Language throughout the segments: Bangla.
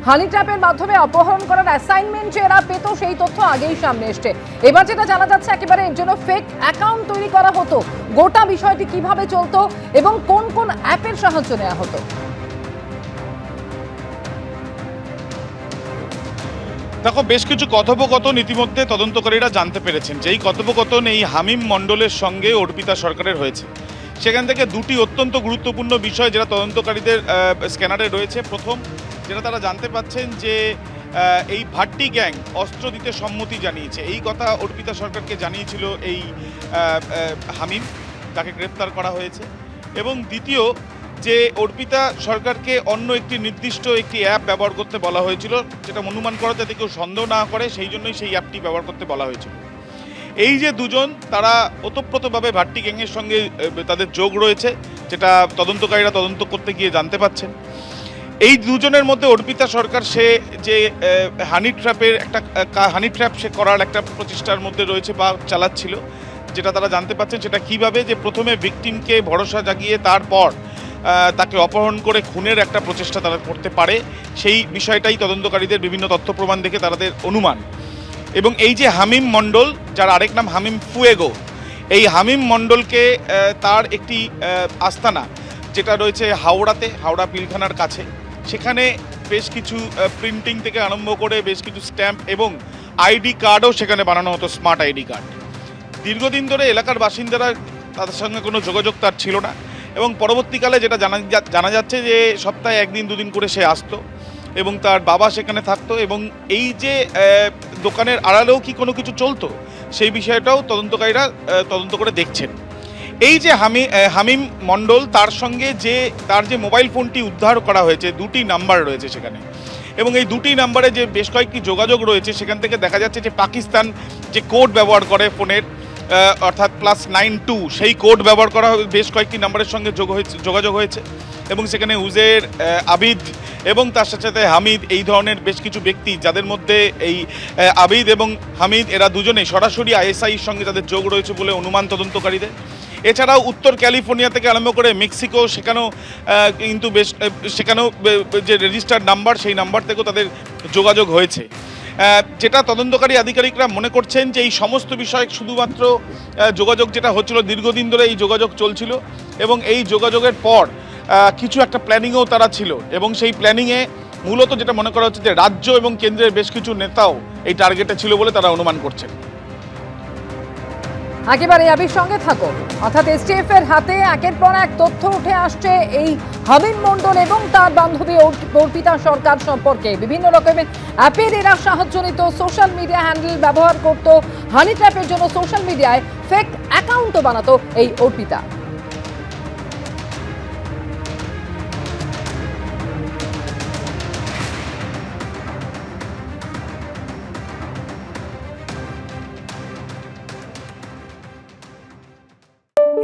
হানি ট্র্যাপের মাধ্যমে অপহরণ করার অ্যাসাইনমেন্ট যে এরা পেত সেই তথ্য আগেই সামনে এসছে। এবার যেটা জানা যাচ্ছে একেবারে এর জন্য ফেক অ্যাকাউন্ট তৈরি করা হতো। গোটা বিষয়টি কিভাবে চলতো এবং কোন কোন অ্যাপের সাহায্য নেওয়া হতো। দেখো, বেশ কিছু কথোপকথন ইতিমধ্যে তদন্তকারীরা জানতে পেরেছেন। যেই কথোপকথন এই হামিম মণ্ডলের সঙ্গে অর্পিতা সরকারের হয়েছে, সেখান থেকে দুটি অত্যন্ত গুরুত্বপূর্ণ বিষয় যেটা তদন্তকারীদের স্ক্যানারে রয়েছে। প্রথম, যেটা তারা জানতে পাচ্ছেন যে এই ভাট্টি গ্যাং অস্ত্র দিতে সম্মতি জানিয়েছে, এই কথা অর্পিতা সরকারকে জানিয়েছিল এই হামিম, তাকে গ্রেপ্তার করা হয়েছে। এবং দ্বিতীয়, যে অর্পিতা সরকারকে অন্য একটি নির্দিষ্ট একটি অ্যাপ ব্যবহার করতে বলা হয়েছিল, যেটা অনুমান করা যাতে কেউ সন্দেহ না করে, সেই জন্যই সেই অ্যাপটি ব্যবহার করতে বলা হয়েছিল। এই যে দুজন, তারা ওতপ্রোতভাবে ভাট্টি গ্যাংয়ের সঙ্গে তাদের যোগ রয়েছে, যেটা তদন্তকারীরা তদন্ত করতে গিয়ে জানতে পাচ্ছেন। এই দুজনের মধ্যে অর্পিতা সরকার, সে যে হানি ট্র্যাপ সে করার একটা প্রচেষ্টার মধ্যে রয়েছে বা চালাচ্ছিল, যেটা তারা জানতে পাচ্ছেন সেটা কিভাবে, যে প্রথমে ভিকটিমকে ভরসা জাগিয়ে তারপর তাকে অপহরণ করে খুনের একটা প্রচেষ্টা তারা করতে পারে, সেই বিষয়টাই তদন্তকারীদের বিভিন্ন তথ্য প্রমাণ দেখে তাদের অনুমান। এবং এই যে হামিম মণ্ডল, যার আরেক নাম হামিম ফুয়েগো, এই হামিম মণ্ডলকে তার একটি আস্তানা যেটা রয়েছে হাওড়াতে, হাওড়া পিলখানার কাছে, সেখানে বেশ কিছু প্রিন্টিং থেকে আরম্ভ করে বেশ কিছু স্ট্যাম্প এবং আইডি কার্ডও সেখানে বানানো হতো, স্মার্ট আইডি কার্ড। দীর্ঘদিন ধরে এলাকার বাসিন্দারা, তাদের সঙ্গে কোনো যোগাযোগ তার ছিল না, এবং পরবর্তীকালে যেটা জানা যাচ্ছে যে সপ্তাহে একদিন দুদিন করে সে আসতো এবং তার বাবা সেখানে থাকতো, এবং এই যে দোকানের আড়ালেও কি কোনো কিছু চলতো সেই বিষয়টাও তদন্তকারীরা তদন্ত করে দেখছেন। এই যে হামিম মণ্ডল, তার সঙ্গে তার যে মোবাইল ফোনটি উদ্ধার করা হয়েছে, দুটি নাম্বার রয়েছে সেখানে, এবং এই দুটি নাম্বারে যে বেশ কয়েকটি যোগাযোগ রয়েছে, সেখান থেকে দেখা যাচ্ছে যে পাকিস্তান যে কোড ব্যবহার করে ফোনের, অর্থাৎ +92, সেই কোড ব্যবহার করা বেশ কয়েকটি নাম্বারের সঙ্গে যোগাযোগ হয়েছে, এবং সেখানে উজের, আবিদ এবং তার সাথে সাথে হামিদ, এই ধরনের বেশ কিছু ব্যক্তি, যাদের মধ্যে এই আবিদ এবং হামিদ এরা দুজনেই সরাসরি আইএসআইর সঙ্গে তাদের যোগ রয়েছে বলে অনুমান তদন্তকারীদের। এছাড়াও উত্তর ক্যালিফোর্নিয়া থেকে আরম্ভ করে মেক্সিকো, সেখানেও যে রেজিস্টার্ড নাম্বার, সেই নাম্বার থেকেও তাদের যোগাযোগ হয়েছে। যেটা তদন্তকারী আধিকারিকরা মনে করছেন যে এই সমস্ত বিষয় শুধুমাত্র যোগাযোগ যেটা হচ্ছিল, দীর্ঘদিন ধরে এই যোগাযোগ চলছিল, এবং এই যোগাযোগের পর কিছু একটা প্ল্যানিংও তারা ছিল, এবং সেই প্ল্যানিংয়ে মূলত যেটা মনে করা হচ্ছে যে রাজ্য এবং কেন্দ্রের বেশ কিছু নেতাও এই টার্গেটে ছিল বলে তারা অনুমান করছেন। একেবারে আবির সঙ্গে থাকো। অর্থাৎ এসটিএফ এর হাতে একের পর এক তথ্য উঠে আসছে এই হামিম মণ্ডল এবং তার বান্ধবী অর্পিতা সরকার সম্পর্কে। বিভিন্ন রকমের অ্যাপের এরা সাহায্য নিত, সোশ্যাল মিডিয়া হ্যান্ডেল ব্যবহার করত, হানি ট্র্যাপের জন্য সোশ্যাল মিডিয়ায় ফেক অ্যাকাউন্টও বানাতো এই অর্পিতা।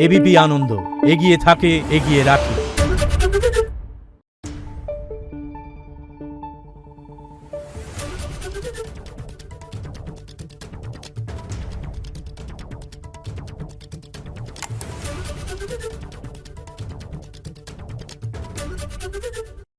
এবিপি আনন্দ, এগিয়ে থাকে, এগিয়ে রাখে।